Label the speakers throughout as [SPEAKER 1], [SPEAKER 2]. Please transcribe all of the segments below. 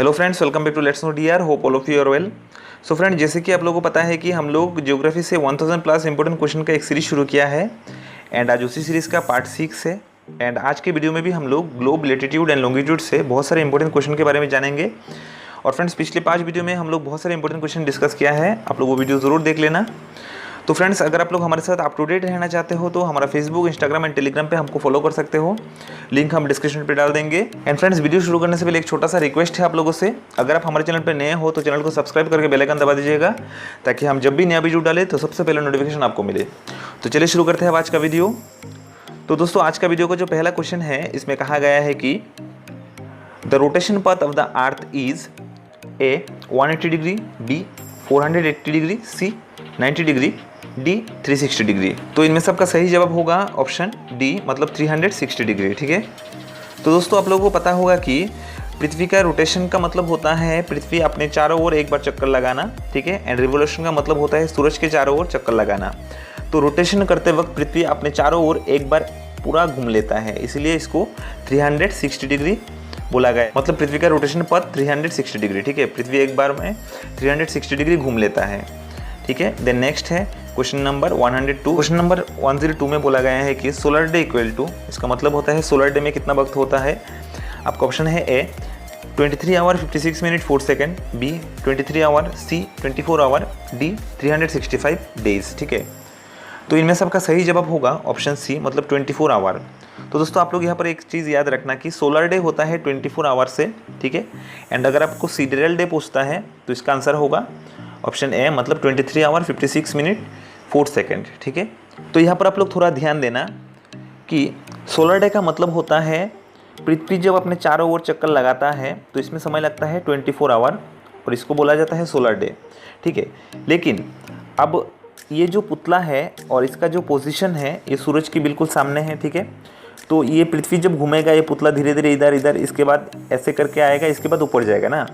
[SPEAKER 1] Hello friends, welcome back to let's know DR. Hope all of you are well. So friend, जैसे कि आप लोगों को पता है कि हम लोग ज्योग्राफी से 1000 प्लस इंपॉर्टेंट क्वेश्चन का एक सीरीज शुरू किया है एंड आज उसी सीरीज़ का पार्ट 6 है। एंड आज के वीडियो में भी हम लोग ग्लोब, लैटिट्यूड एंड लॉन्गिट्यूड से बहुत सारे इंपॉर्टेंट क्वेश्चन के बारे में जानेंगे। और फ्रेंड्स, पिछले 5 वीडियो में हम लोग बहुत सारे इंपॉर्टेंट क्वेश्चन डिस्कस किया है, आप लोग वो वीडियो ज़रूर देख लेना। तो फ्रेंड्स, अगर आप लोग हमारे साथ अप टू डेट रहना चाहते हो तो हमारा फेसबुक, इंस्टाग्राम एंड टेलीग्राम पे हमको फॉलो कर सकते हो, लिंक हम डिस्क्रिप्शन पे डाल देंगे। एंड फ्रेंड्स, वीडियो शुरू करने से पहले एक छोटा सा रिक्वेस्ट है आप लोगों से, अगर आप हमारे चैनल पर नए हो तो चैनल को सब्सक्राइब करके बेल आइकन दबा दीजिएगा ताकि हम जब भी नया वीडियो डालें तो सबसे पहले नोटिफिकेशन आपको मिले। तो चलिए शुरू करते हैं आज का वीडियो। तो दोस्तों, आज का वीडियो का जो पहला क्वेश्चन है, इसमें कहा गया है कि the rotation path of the earth is A 180 degree, B 480 degree, C 90 degree, D 360 degree. तो इनमें सबका सही जवाब होगा ऑप्शन डी, मतलब 360 डिग्री। ठीक है। तो दोस्तों, आप लोगों को पता होगा कि पृथ्वी का रोटेशन का मतलब होता है पृथ्वी अपने चारों ओर एक बार चक्कर लगाना। ठीक है। एंड रिवोल्यूशन का मतलब होता है सूरज के चारों ओर चक्कर लगाना। तो रोटेशन करते वक्त पृथ्वी अपने चारों ओर एक बार पूरा घूम लेता है, इसीलिए इसको 360 डिग्री बोला गया। मतलब पृथ्वी का रोटेशन पथ 360 डिग्री। ठीक है। पृथ्वी एक बार में 360 डिग्री घूम लेता है। ठीक है। देन नेक्स्ट है क्वेश्चन नंबर 102। क्वेश्चन नंबर 102 में बोला गया है कि सोलर डे इक्वल टू, इसका मतलब होता है सोलर डे में कितना वक्त होता है। आपका ऑप्शन है A 23 hour 56 minute 4 second, B 23 hour, C 24 hour, D 365 days. ठीक है। तो इनमें सबका सही जवाब होगा ऑप्शन सी, मतलब 24 आवर। तो दोस्तों, आप लोग यहाँ पर एक चीज़ याद रखना कि सोलर डे होता है 24 आवर से। ठीक है। एंड अगर आपको सिडेरल डे पूछता है तो इसका आंसर होगा ऑप्शन ए, मतलब 23 आवर 56 मिनट 4 सेकेंड। ठीक है। तो यहाँ पर आप लोग थोड़ा ध्यान देना कि सोलर डे का मतलब होता है पृथ्वी जब अपने चारों ओर चक्कर लगाता है तो इसमें समय लगता है 24 आवर और इसको बोला जाता है सोलर डे। ठीक है। लेकिन अब ये जो पुतला है और इसका जो पोजीशन है ये सूरज के बिल्कुल सामने है। ठीक है। तो ये पृथ्वी जब घूमेगा, ये पुतला धीरे धीरे इधर इधर, इसके बाद ऐसे करके आएगा, इसके बाद ऊपर जाएगा ना।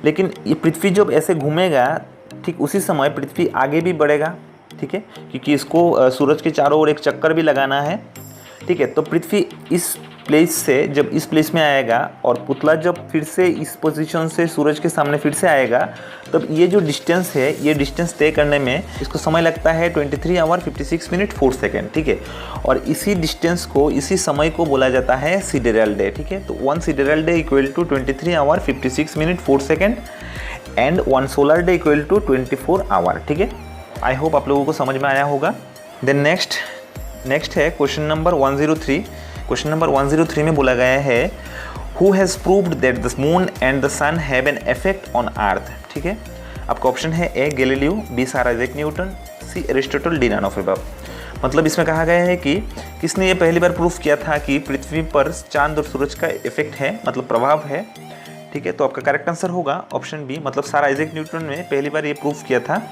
[SPEAKER 1] लेकिन ये पृथ्वी जब ऐसे घूमेगा, ठीक उसी समय पृथ्वी आगे भी बढ़ेगा। ठीक है। क्योंकि इसको सूरज के चारों ओर एक चक्कर भी लगाना है। ठीक है। तो पृथ्वी इस प्लेस से जब इस प्लेस में आएगा और पुतला जब फिर से इस पोजीशन से सूरज के सामने फिर से आएगा, तब ये जो डिस्टेंस है, ये डिस्टेंस तय करने में इसको समय लगता है 23 आवर 56 मिनट 4 सेकेंड। ठीक है। और इसी डिस्टेंस को, इसी समय को बोला जाता है सिडेरल डे। ठीक है। तो 1 sidereal day equal to 23 hour 56 minute 4 second and 1 solar day equal to 24 hour. ठीक है। आई होप आप लोगों को समझ में आया होगा। देन नेक्स्ट है क्वेश्चन नंबर 103। क्वेश्चन नंबर 103 में बोला गया है who has proved that the moon and the sun have an effect on earth. ठीक है। आपका ऑप्शन है A Galileo, B sir Isaac Newton, C Aristotle, D none of above. मतलब इसमें कहा गया है कि किसने ये पहली बार प्रूफ किया था कि पृथ्वी पर चांद और सूरज का इफेक्ट है, मतलब प्रभाव है। ठीक है। तो आपका करेक्ट आंसर होगा ऑप्शन बी, मतलब सर आइजैक न्यूटन ने पहली बार ये प्रूफ किया था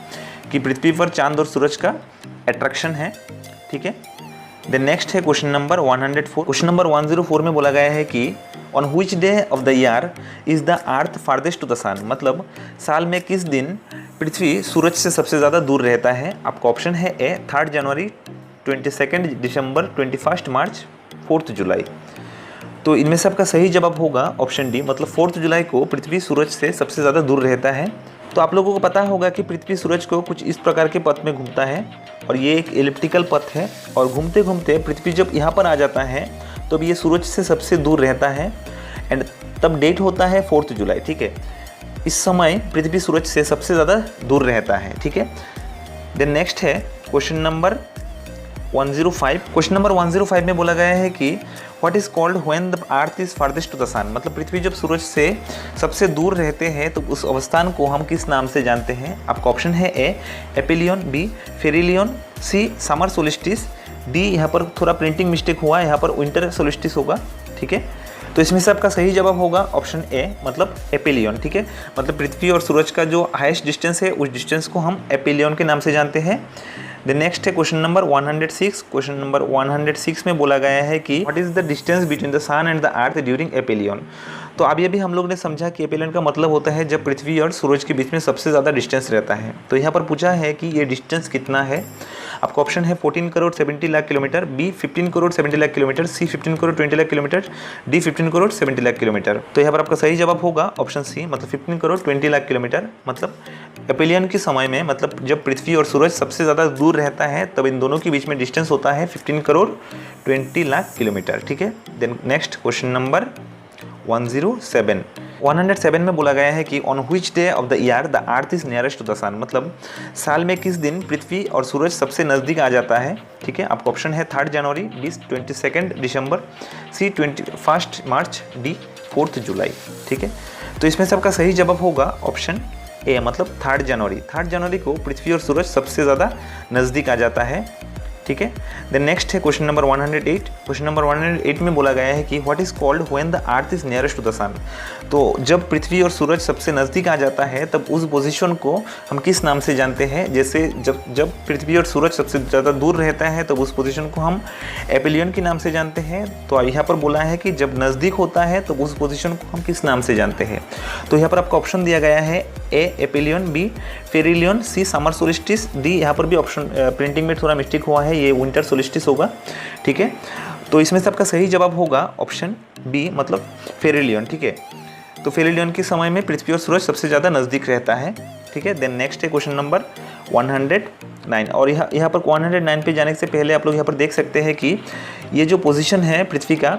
[SPEAKER 1] कि पृथ्वी पर चांद और सूरज का अट्रैक्शन है। ठीक है। देन नेक्स्ट है क्वेश्चन नंबर 104। क्वेश्चन नंबर 104 में बोला गया है कि on which day of the year is the earth farthest to the sun. मतलब साल में किस दिन पृथ्वी सूरज से सबसे ज़्यादा दूर रहता है। आपका ऑप्शन है ए 3 जनवरी, 22 दिसंबर, 21 मार्च, 4 जुलाई। तो इनमें सबका सही जवाब होगा ऑप्शन डी, मतलब 4 जुलाई को पृथ्वी सूरज से सबसे ज़्यादा दूर रहता है। तो आप लोगों को पता होगा कि पृथ्वी सूरज को कुछ इस प्रकार के पथ में घूमता है और ये एक एलिप्टिकल पथ है और घूमते घूमते पृथ्वी जब यहाँ पर आ जाता है तो ये सूरज से सबसे दूर रहता है एंड तब डेट होता है 4 जुलाई। ठीक है। इस समय पृथ्वी सूरज से सबसे ज़्यादा दूर रहता है। ठीक है। देन नेक्स्ट है क्वेश्चन नंबर 105। क्वेश्चन नंबर 105 में बोला गया है कि what is called when the earth is farthest to the sun. मतलब पृथ्वी जब सूरज से सबसे दूर रहते हैं तो उस अवस्थान को हम किस नाम से जानते हैं। आपका ऑप्शन है ए एपिलियन, बी फेरिलियन, सी समर सोलिस्टिस, डी यहाँ पर थोड़ा प्रिंटिंग मिस्टेक हुआ है, यहाँ पर विंटर सोलिस्टिस होगा। ठीक है। तो इसमें से आपका सही जवाब होगा ऑप्शन ए, मतलब एपिलियन। ठीक है। मतलब पृथ्वी और सूरज का जो हाईएस्ट डिस्टेंस है उस डिस्टेंस को हम एपिलियन के नाम से जानते हैं। द नेक्स्ट है क्वेश्चन नंबर 106। क्वेश्चन नंबर 106 में बोला गया है कि what is the distance between the sun and the earth during aphelion. तो अभी हम लोग ने समझा कि एपिलियन का मतलब होता है जब पृथ्वी और सूरज के बीच में सबसे ज़्यादा डिस्टेंस रहता है। तो यहाँ पर पूछा है कि ये डिस्टेंस कितना है। आपका ऑप्शन है 14 crore 70 lakh kilometre, B 15 crore 70 lakh kilometre, C 15 crore 20 lakh kilometre, D 15 crore 70 lakh kilometre. तो यहाँ पर आपका सही जवाब होगा ऑप्शन सी, मतलब 15 करोड़ 20 लाख किलोमीटर। मतलब एपिलियन के समय में, मतलब जब पृथ्वी और सूरज सबसे ज़्यादा दूर रहता है तब इन दोनों के बीच में डिस्टेंस होता है 15 करोड़ 20 लाख किलोमीटर। ठीक है। देन नेक्स्ट क्वेश्चन नंबर 107 में बोला गया है कि on which day of the year the earth is nearest to the sun, मतलब साल में किस दिन पृथ्वी और सूरज सबसे नज़दीक आ जाता है। ठीक है। आपका ऑप्शन है 3 जनवरी, बी 22 दिसंबर, सी 21 मार्च, डी 4 जुलाई। ठीक है। तो इसमें सबका सही जवाब होगा ऑप्शन ए, मतलब 3 जनवरी। 3 जनवरी को पृथ्वी और सूरज सबसे ज़्यादा नज़दीक आ जाता है। ठीक है। देन नेक्स्ट है क्वेश्चन नंबर 108। क्वेश्चन नंबर 108 में बोला गया है कि what is called when the earth is nearest to the sun. तो जब पृथ्वी और सूरज सबसे नज़दीक आ जाता है तब उस पोजीशन को हम किस नाम से जानते हैं। जैसे जब पृथ्वी और सूरज सबसे ज़्यादा दूर रहता है तब उस पोजीशन को हम एपिलियन के नाम से जानते हैं। तो यहाँ पर बोला है कि जब नज़दीक होता है तो उस पोजीशन को हम किस नाम से जानते हैं। तो यहाँ पर आपका ऑप्शन दिया गया है ए एपिलियन, बी फेरिलियन, सी समर सोलिस्टिस, डी यहाँ पर भी ऑप्शन प्रिंटिंग में थोड़ा मिस्टेक हुआ है, ये विंटर सोलिस्टिस होगा। ठीक है। तो इसमें से आपका सही जवाब होगा ऑप्शन बी, मतलब फेरिलियन। ठीक है। तो फेरिलियन के समय में पृथ्वी और सूरज सबसे ज़्यादा नज़दीक रहता है। ठीक है। देन नेक्स्ट है क्वेश्चन नंबर 109। और यहाँ पर 109 पे जाने से पहले आप लोग यहाँ पर देख सकते हैं कि ये जो पोजीशन है पृथ्वी का,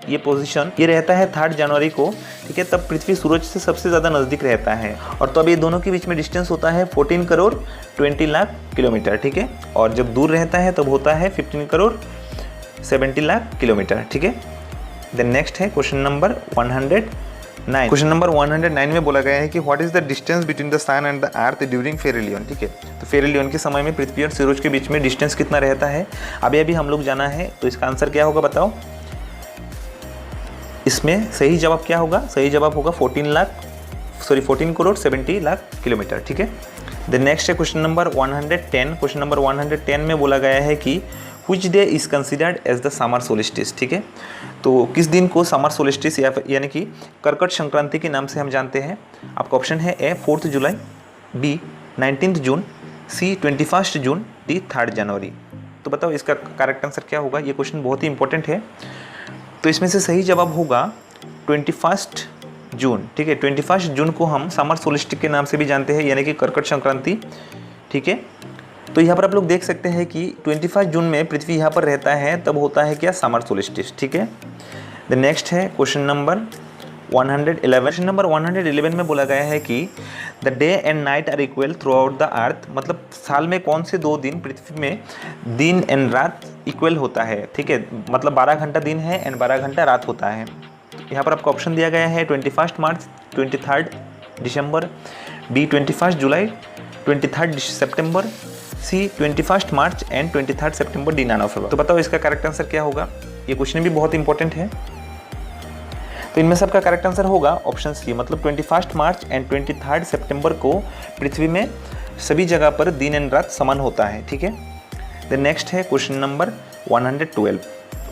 [SPEAKER 1] ये पोजीशन ये रहता है 3 जनवरी को। ठीक है। तब पृथ्वी सूरज से सबसे ज़्यादा नज़दीक रहता है और तो अब ये दोनों के बीच में डिस्टेंस होता है 14 करोड़ 20 लाख किलोमीटर। ठीक है। और जब दूर रहता है तब होता है 15 करोड़ 70 लाख किलोमीटर। ठीक है। देन नेक्स्ट है क्वेश्चन नंबर 109। क्वेश्चन नंबर 109 में बोला गया है कि what is the distance between the sun and the earth during perihelion. ठीक है। तो फेरिलियन के समय में पृथ्वी और सूरज के बीच में डिस्टेंस कितना रहता है, अभी हम लोग जाना है। तो इसका आंसर क्या होगा बताओ। इसमें सही जवाब क्या होगा, सही जवाब होगा 14 करोड़ 70 लाख किलोमीटर। ठीक है। देन नेक्स्ट है क्वेश्चन नंबर 110। क्वेश्चन नंबर 110 में बोला गया है कि which day is considered as the summer solstice. ठीक है। तो किस दिन को समर सोलिस्टिस यानी कि कर्कट संक्रांति के नाम से हम जानते हैं। आपका ऑप्शन है ए 4 जुलाई, बी 19 जून, सी 21 जून, डी 3 जनवरी। तो बताओ इसका करेक्ट आंसर क्या होगा। ये क्वेश्चन बहुत ही इंपॉर्टेंट है। तो इसमें से सही जवाब होगा 21 जून। ठीक है। 21 जून को हम समर सोलिस्टिस के नाम से भी जानते हैं, यानी कि कर्कट संक्रांति। ठीक है। तो यहाँ पर आप लोग देख सकते हैं कि 21 जून में पृथ्वी यहाँ पर रहता है तब होता है क्या, समर सोलिस्टिस। ठीक है। द नेक्स्ट है क्वेश्चन नंबर 111। क्वेश्चन नंबर 111 में बोला गया है कि the day and night are equal throughout the earth, मतलब साल में कौन से 2 दिन पृथ्वी में दिन एंड रात इक्वल होता है। ठीक है। मतलब 12 घंटा दिन है एंड 12 घंटा रात होता है। यहाँ पर आपको ऑप्शन दिया गया है 21 मार्च, 23 दिसंबर, बी 21 जुलाई, 23 सितंबर, सी 21 मार्च एंड 23 सितंबर, डी 9 फरवरी। तो बताओ इसका करेक्ट आंसर क्या होगा। ये क्वेश्चन भी बहुत इंपॉर्टेंट है। तो इनमें सबका करेक्ट आंसर होगा ऑप्शन सी, मतलब 21 मार्च एंड 23 सितंबर को पृथ्वी में सभी जगह पर दिन एंड रात समान होता है। ठीक है। देन नेक्स्ट है क्वेश्चन नंबर 112।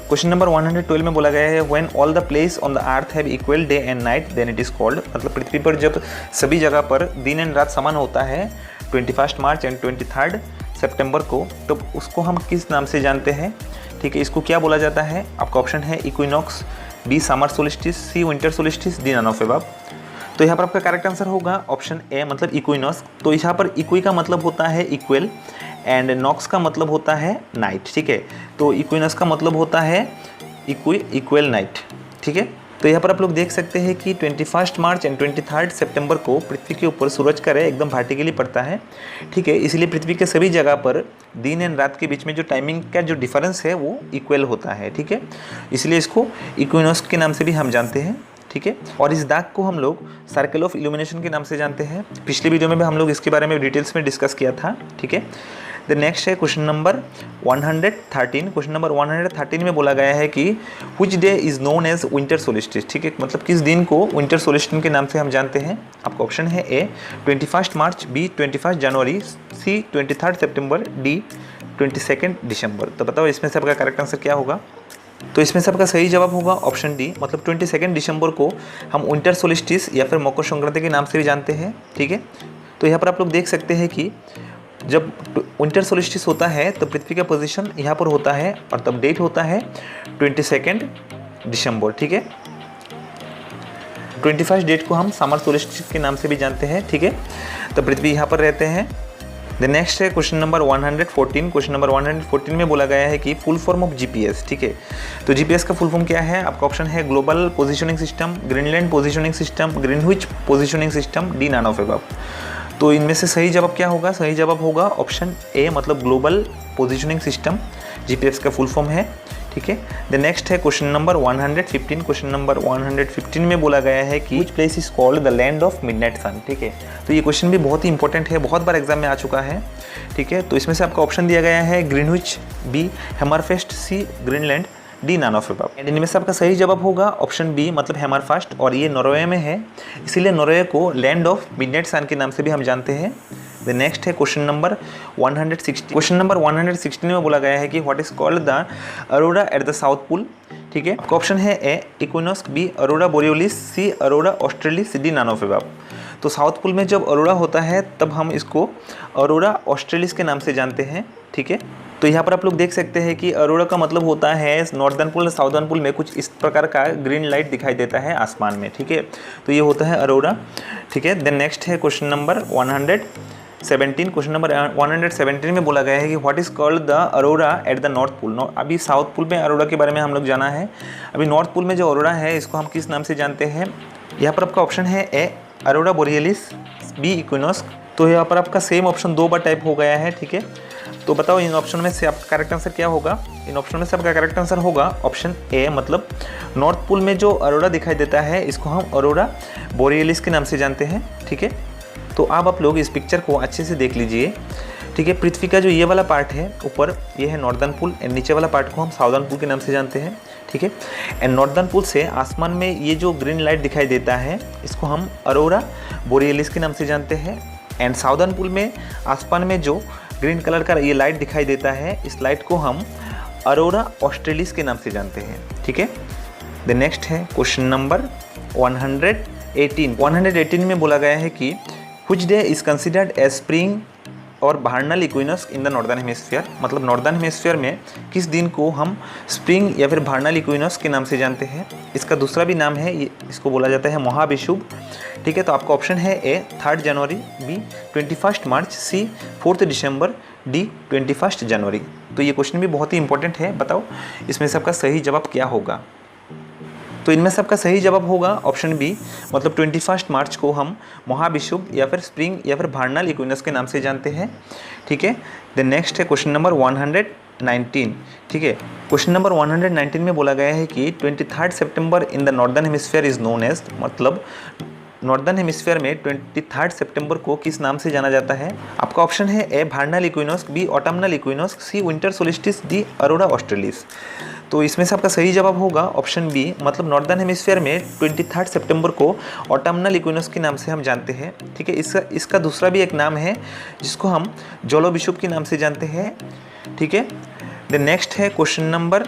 [SPEAKER 1] क्वेश्चन नंबर 112 में बोला गया है when all the place on the earth have equal day and night then it is called, मतलब पृथ्वी पर जब सभी जगह पर दिन एंड रात समान होता है 21 मार्च एंड 23 सितंबर को, तो उसको हम किस नाम से जानते हैं। ठीक है। इसको क्या बोला जाता है। आपका ऑप्शन है equinox, B summer solstice, C winter solstice, D none of above. तो यहाँ पर आपका करेक्ट आंसर होगा ऑप्शन ए, मतलब इक्विनॉक्स। तो यहाँ पर इक्वी का मतलब होता है इक्वल एंड नॉक्स का मतलब होता है नाइट। ठीक है। तो इक्विनॉक्स का मतलब होता है इक्वल नाइट। ठीक है। तो यहाँ पर आप लोग देख सकते हैं कि 21 मार्च एंड 23 सितंबर को पृथ्वी के ऊपर सूरज का रे एकदम वर्टिकली पड़ता है। ठीक है। इसलिए पृथ्वी के सभी जगह पर दिन एंड रात के बीच में जो टाइमिंग का जो डिफरेंस है वो इक्वल होता है। ठीक है। इसलिए इसको इक्विनॉक्स के नाम से भी हम जानते हैं। ठीक है। और इस दाग को हम लोग सर्कल ऑफ इल्यूमिनेशन के नाम से जानते हैं। पिछले वीडियो में भी हम लोग इसके बारे में डिटेल्स में डिस्कस किया था। ठीक है। द नेक्स्ट है क्वेश्चन नंबर 113। क्वेश्चन नंबर 113 में बोला गया है कि which day is known as winter solstice. ठीक है। मतलब किस दिन को विंटर सोलिस्टिस के नाम से हम जानते हैं। आपका ऑप्शन है ए 21 मार्च, बी 21 जनवरी, सी 23 सितंबर, डी 22 दिसंबर। तो बताओ इसमें से आपका करेक्ट आंसर क्या होगा। तो इसमें से आपका सही जवाब होगा ऑप्शन डी, मतलब 22 दिसंबर को हम विंटर सोलिस्टिस या फिर मकर संक्रांति के नाम से भी जानते हैं। ठीक है, तो यहाँ पर आप लोग देख सकते हैं कि जब विंटर सोलिस्टिस होता है तो पृथ्वी का पोजीशन यहाँ पर होता है और तब डेट होता है 22 दिसंबर। ठीक है, 21 डेट को हम समर सोलिस्टिस के नाम से भी जानते हैं। ठीक है, तो पृथ्वी यहाँ पर रहते हैं। द नेक्स्ट है क्वेश्चन नंबर 114। क्वेश्चन नंबर 114 में बोला गया है कि फुल फॉर्म ऑफ जीपीएस। ठीक है, तो जीपीएस का फुल फॉर्म क्या है? आपका ऑप्शन है global positioning system, Greenland positioning system, Greenwich positioning system, D none of above. तो इनमें से सही जवाब क्या होगा? सही जवाब होगा ऑप्शन ए, मतलब ग्लोबल पोजीशनिंग सिस्टम जीपीएस का फुल फॉर्म है। ठीक है, द नेक्स्ट है क्वेश्चन नंबर 115। क्वेश्चन नंबर 115 में बोला गया है कि which place is called the land of midnight sun. ठीक है, तो ये क्वेश्चन भी बहुत ही इंपॉर्टेंट है, बहुत बार एग्जाम में आ चुका है। ठीक है, तो इसमें से आपका ऑप्शन दिया गया है Greenwich, B Hammerfest, C Greenland, D none of above. And इनमें से आपका सही जवाब होगा ऑप्शन बी, मतलब हैमरफेस्ट, और ये नॉर्वे में है, इसीलिए नॉर्वे को लैंड ऑफ मिडनाइट सन के नाम से भी हम जानते हैं। द नेक्स्ट है क्वेश्चन नंबर 160। क्वेश्चन नंबर 116 में बोला गया है कि what is called the aurora at the south pole. ठीक है, आपका ऑप्शन है A equinox, B aurora borealis, C aurora australis, D none of above. तो साउथ पोल में जब अरोरा होता है तब हम इसको अरोरा ऑस्ट्रेलिस के नाम से जानते हैं। ठीक है, तो यहाँ पर आप लोग देख सकते हैं कि अरोरा का मतलब होता है नॉर्दर्न पोल, साउदर्न पोल में कुछ इस प्रकार का ग्रीन लाइट दिखाई देता है आसमान में। ठीक है, तो ये होता है अरोरा। ठीक है, देन नेक्स्ट है क्वेश्चन नंबर 117। क्वेश्चन नंबर 117 में बोला गया है कि what is called the aurora at the north pole. अभी साउथ पोल में अरोरा के बारे में हम लोग जाना है, अभी नॉर्थ पोल में जो अरोरा है इसको हम किस नाम से जानते हैं? यहाँ पर आपका ऑप्शन है ए अरोरा बोरियलिस, बी इक्विनॉक्स। तो यहाँ पर आपका सेम ऑप्शन 2 बार टाइप हो गया है। ठीक है, तो बताओ इन ऑप्शन में से आपका करेक्ट आंसर क्या होगा? इन ऑप्शन में से आपका करेक्ट आंसर होगा ऑप्शन ए, मतलब नॉर्थ पोल में जो अरोरा दिखाई देता है इसको हम अरोरा बोरियलिस के नाम से जानते हैं। ठीक है, तो अब आप लोग इस पिक्चर को अच्छे से देख लीजिए। ठीक है, पृथ्वी का जो ये वाला पार्ट है ऊपर, ये है नॉर्दर्न पोल, एंड नीचे वाला पार्ट को हम साउदर्न पोल के नाम से जानते हैं। ठीक है, एंड नॉर्दर्न पोल से आसमान में ये जो ग्रीन लाइट दिखाई देता है इसको हम अरोरा बोरियलिस के नाम से जानते हैं। एंड साउदर्न पोल में आसमान में जो ग्रीन कलर का ये लाइट दिखाई देता है इस लाइट को हम अरोरा ऑस्ट्रेलिस के नाम से जानते हैं। ठीक है, द नेक्स्ट है क्वेश्चन नंबर 118 में बोला गया है कि which day is considered as spring और vernal equinox in the northern hemisphere। मतलब नॉर्दर्न हेमिस्फीयर में किस दिन को हम स्प्रिंग या फिर vernal equinox के नाम से जानते हैं? इसका दूसरा भी नाम है, इसको बोला जाता है महाविषुव। ठीक है, तो आपका ऑप्शन है ए 3 जनवरी, बी 21 मार्च, सी 4 दिसंबर, डी 21 जनवरी। तो ये क्वेश्चन भी बहुत ही इंपॉर्टेंट है, बताओ इसमें से आपका सही जवाब क्या होगा? तो इनमें से आपका सही जवाब होगा ऑप्शन बी, मतलब 21 मार्च को हम महाविषुव या फिर स्प्रिंग या फिर vernal equinox के नाम से जानते हैं। ठीक है, द नेक्स्ट है क्वेश्चन नंबर 119। ठीक है, क्वेश्चन नंबर 119 में बोला गया है कि 23 सितंबर in the northern hemisphere is known as, मतलब नॉर्दर्न हेमिस्फीयर में 23 सितंबर को किस नाम से जाना जाता है? आपका ऑप्शन है A vernal equinox, B autumnal equinox, C winter solstice, D aurora australis. तो इसमें से आपका सही जवाब होगा ऑप्शन बी, मतलब नॉर्दर्न हेमिस्फीयर में 23 सितंबर को ऑटमनल इक्विनॉक्स के नाम से हम जानते हैं। ठीक है, इसका दूसरा भी एक नाम है जिसको हम जलोविषुव के नाम से जानते हैं। ठीक है, द नेक्स्ट है क्वेश्चन नंबर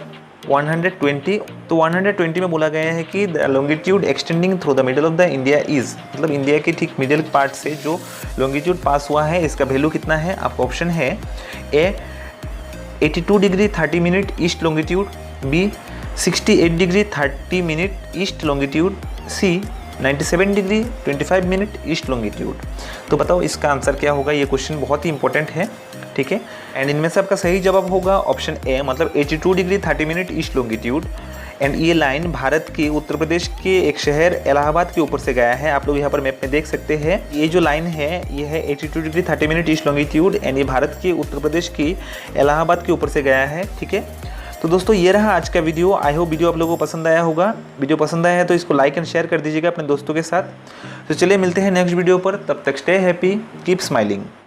[SPEAKER 1] 120। तो 120 में बोला गया है कि the longitude extending through the middle of the India is, मतलब इंडिया के ठीक मिडिल पार्ट से जो लॉन्गिट्यूड पास हुआ है इसका वैल्यू कितना है? आपका ऑप्शन है A 82 degree 30 minute east longitude, B 68 degree 30 minute east longitude, C 97 degree 25 minute east longitude. तो बताओ इसका आंसर क्या होगा? ये क्वेश्चन बहुत ही इंपॉर्टेंट है। ठीक है, एंड इनमें से आपका सही जवाब होगा ऑप्शन ए, मतलब 82 degree 30 minute east longitude. And ये लाइन भारत के उत्तर प्रदेश के एक शहर इलाहाबाद के ऊपर से गया है। आप लोग यहाँ पर मैप में देख सकते हैं, ये जो लाइन है ये है 82 degree 30 minute east longitude, and ये भारत के उत्तर प्रदेश की इलाहाबाद के ऊपर से गया है। ठीक है, तो दोस्तों ये रहा आज का वीडियो। आई होप वीडियो आप लोगों को पसंद आया होगा। वीडियो पसंद आया है तो इसको लाइक एंड शेयर कर दीजिएगा अपने दोस्तों के साथ। तो चलिए मिलते हैं नेक्स्ट वीडियो पर, तब तक स्टे हैप्पी, कीप स्माइलिंग।